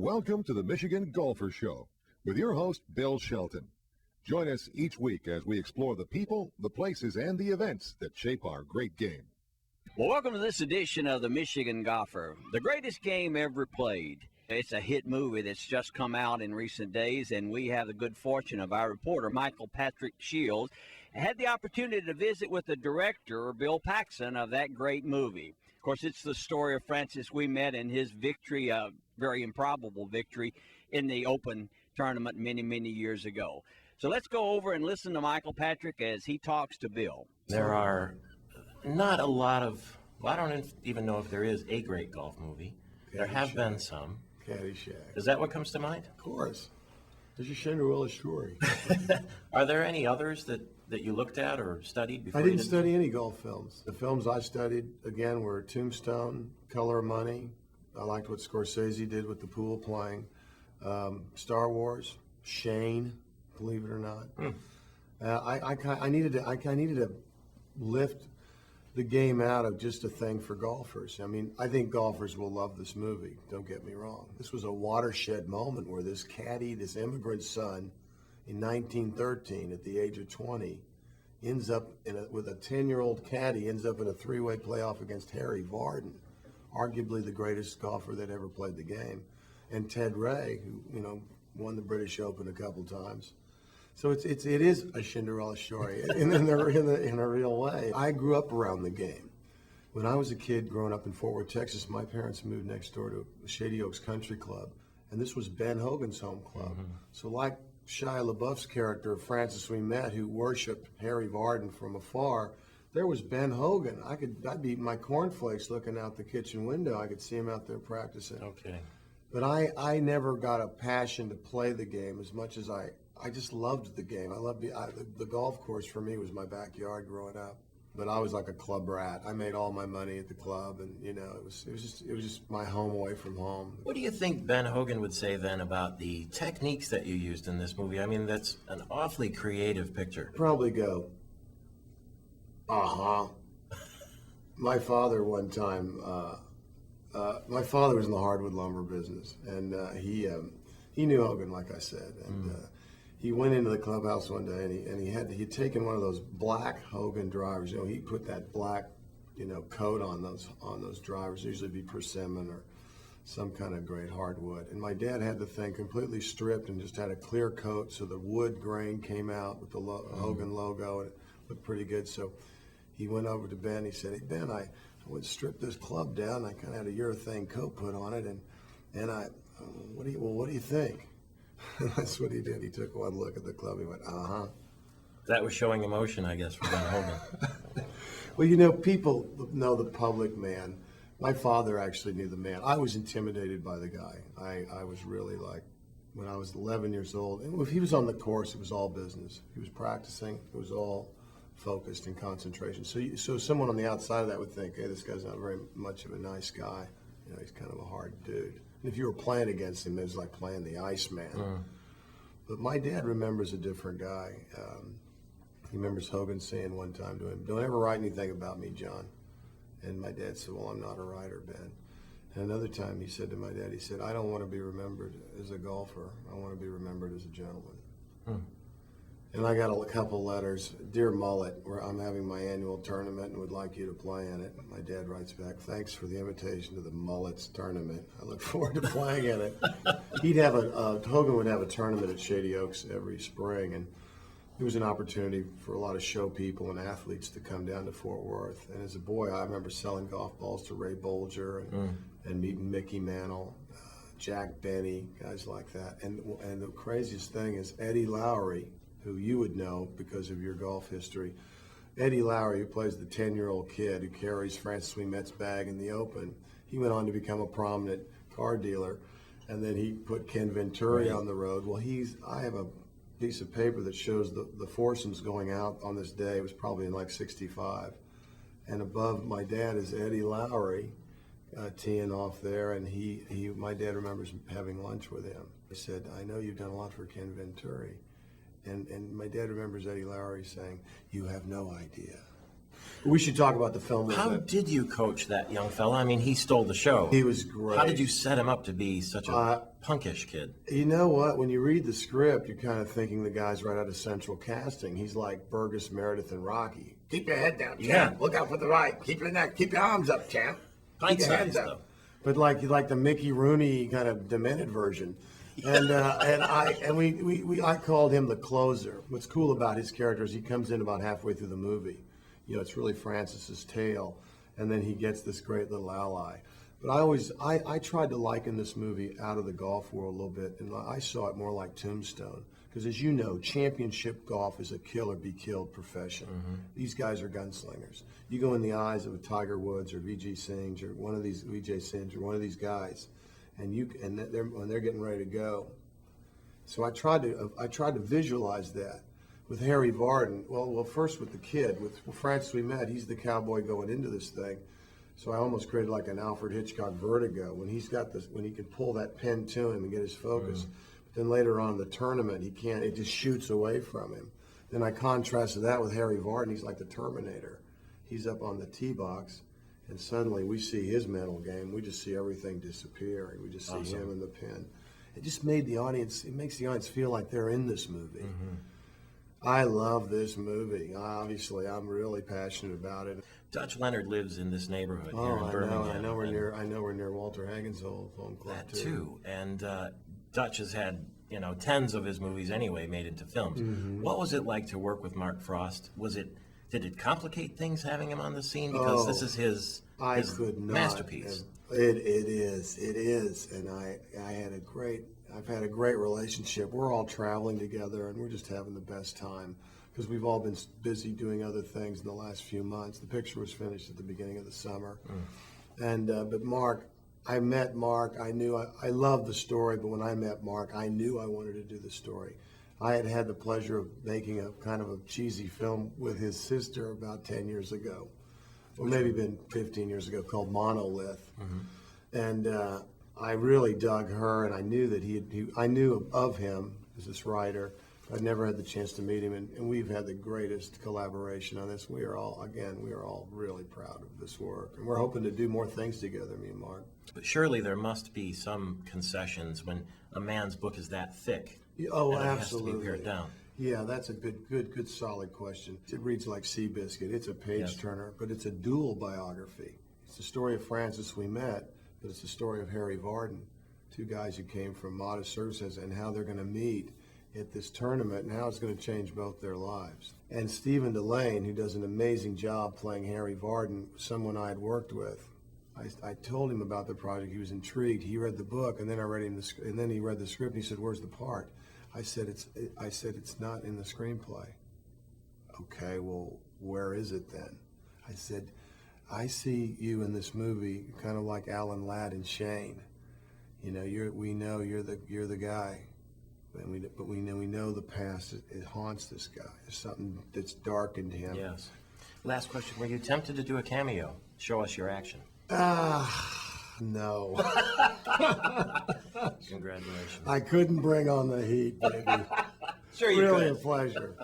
Welcome to the Michigan Golfer Show with your host, Bill Shelton. Join us each week as we explore the people, the places, and the events that shape our great game. Well, welcome to this edition of the Michigan Golfer, the greatest game ever played. It's a hit movie that's just come out in recent days, and we have the good fortune of our reporter, Patrick Shiels, had the opportunity to visit with the director, Bill Paxton, of that great movie. Of course, it's the story of Francis Ouimet and his victory, a very improbable victory, in the Open tournament many, many years ago. So let's go over and listen to Michael Patrick as he talks to Bill. There are not a lot of, well, I don't even know if there is a great golf movie. There have been some. Caddyshack. Is that what comes to mind? Of course. There's a Cinderella story. Are there any others that you looked at or studied before? I didn't study any golf films. The films I studied, again, were Tombstone, Color of Money. I liked what Scorsese did with the pool playing. Star Wars, Shane, believe it or not. I needed to lift the game out of just a thing for golfers. I mean, I think golfers will love this movie, don't get me wrong. This was a watershed moment where this caddy, this immigrant son, in 1913, at the age of 20, ends up with a 10-year-old caddy, ends up in a three-way playoff against Harry Vardon, arguably the greatest golfer that ever played the game, and Ted Ray, who won the British Open a couple times. So it is a Cinderella story in a real way. I grew up around the game. When I was a kid growing up in Fort Worth, Texas, my parents moved next door to Shady Oaks Country Club, and this was Ben Hogan's home club. Mm-hmm. So like Shia LaBeouf's character, Francis Ouimet, who worshipped Harry Vardon from afar, there was Ben Hogan. I'd be eating my cornflakes looking out the kitchen window. I could see him out there practicing. Okay. But I never got a passion to play the game as much as I just loved the game. I loved the golf course for me was my backyard growing up. But I was like a club rat. I made all my money at the club, and it was just my home away from home. What do you think Ben Hogan would say then about the techniques that you used in this movie? I mean, that's an awfully creative picture. Probably go, My father one time, my father was in the hardwood lumber business, and he knew Hogan, like I said, and he went into the clubhouse one day, and he'd taken one of those black Hogan drivers. He put that black, coat on those drivers. Usually be persimmon or some kind of great hardwood. And my dad had the thing completely stripped and just had a clear coat, so the wood grain came out with the Hogan logo, and it looked pretty good. So he went over to Ben. He said, "Hey Ben, I would strip this club down. I kind of had a urethane coat put on it, and I, what do you think?" That's what he did. He took one look at the club. He went, That was showing emotion, I guess, for Ben Hogan. Well, people know the public man. My father actually knew the man. I was intimidated by the guy. I was really like, when I was 11 years old, and if he was on the course, it was all business. He was practicing. It was all focused and concentration. So someone on the outside of that would think, hey, this guy's not very much of a nice guy. He's kind of a hard dude. And if you were playing against him, it was like playing the Iceman. But my dad remembers a different guy. He remembers Hogan saying one time to him, "Don't ever write anything about me, John." And my dad said, "Well, I'm not a writer, Ben." And another time he said to my dad, he said, "I don't want to be remembered as a golfer. I want to be remembered as a gentleman." And I got a couple letters. "Dear Mullet, I'm having my annual tournament and would like you to play in it." My dad writes back, "Thanks for the invitation to the Mullets tournament. I look forward to playing in it." Hogan would have a tournament at Shady Oaks every spring, and it was an opportunity for a lot of show people and athletes to come down to Fort Worth. And as a boy, I remember selling golf balls to Ray Bolger and meeting Mickey Mantle, Jack Benny, guys like that. And the craziest thing is Eddie Lowry, who you would know because of your golf history. Eddie Lowry, who plays the 10-year-old kid who carries Francis Ouimet's bag in the Open, he went on to become a prominent car dealer, and then he put Ken Venturi on the road. Well, I have a piece of paper that shows the foursomes going out on this day. It was probably in like 65. And above my dad is Eddie Lowry teeing off there, and my dad remembers having lunch with him. He said, "I know you've done a lot for Ken Venturi." And my dad remembers Eddie Lowry saying, "You have no idea. We should talk about the film. How did you coach that young fella? I mean, he stole the show. He was great. How did you set him up to be such a punkish kid? You know what? When you read the script, you're kind of thinking the guy's right out of Central Casting. He's like Burgess Meredith and Rocky. Keep your head down, champ. Yeah. Look out for the right. Keep your neck. Keep your arms up, champ. Keep your hands up. But like the Mickey Rooney kind of demented version. And I called him the closer. What's cool about his character is he comes in about halfway through the movie. You know, it's really Francis's tale, and then he gets this great little ally. But I tried to liken this movie out of the golf world a little bit, and I saw it more like Tombstone. Because as you know, championship golf is a kill or be killed profession. Mm-hmm. These guys are gunslingers. You go in the eyes of a Tiger Woods or VJ Singh or one of these guys, and when they're getting ready to go. So I tried to visualize that. With Harry Vardon, well, first with the kid, with Francis Ouimet, he's the cowboy going into this thing. So I almost created like an Alfred Hitchcock Vertigo when when he can pull that pen to him and get his focus. But then later on in the tournament, he can't. It just shoots away from him. Then I contrasted that with Harry Vardon. He's like the Terminator. He's up on the tee box, and suddenly we see his mental game. We just see everything disappear. We just see him in the pen. It just made the audience. It makes the audience feel like they're in this movie. Mm-hmm. I love this movie. Obviously, I'm really passionate about it. Dutch Leonard lives in this neighborhood here in Birmingham. I know we're near Walter Hagen's old home club too. And Dutch has had tens of his movies anyway made into films. Mm-hmm. What was it like to work with Mark Frost? Did it complicate things having him on the scene because this is his masterpiece? It is, and I've had a great relationship. We're all traveling together, and we're just having the best time because we've all been busy doing other things in the last few months. The picture was finished at the beginning of the summer, but Mark, I met Mark. I loved the story, but when I met Mark, I knew I wanted to do the story. I had the pleasure of making a kind of a cheesy film with his sister about 10 years ago, or maybe been 15 years ago, called Monolith, and. I really dug her, and I knew that I knew of him as this writer. I'd never had the chance to meet him, and we've had the greatest collaboration on this. We are all really proud of this work, and we're hoping to do more things together, me and Mark. But surely there must be some concessions when a man's book is that thick. Oh, and absolutely. It has to be pared down. Yeah, that's a good, solid question. It reads like Seabiscuit. It's a page-turner, but it's a dual biography. It's the story of Francis Ouimet, but it's the story of Harry Vardon, two guys who came from modest services, and how they're going to meet at this tournament and how it's going to change both their lives. And Stephen Delane, who does an amazing job playing Harry Vardon, someone I had worked with. I told him about the project. He was intrigued. He read the book, and then he read the script. And he said, "Where's the part?" I said, "It's not in the screenplay." Okay, well, where is it then? I said, "I see you in this movie, kind of like Alan Ladd and Shane. We know you're the guy, but we know the past. It haunts this guy. There's something that's darkened him." Yes. Last question: were you tempted to do a cameo? Show us your action. No. Congratulations. I couldn't bring on the heat, baby. Sure you really could. A pleasure.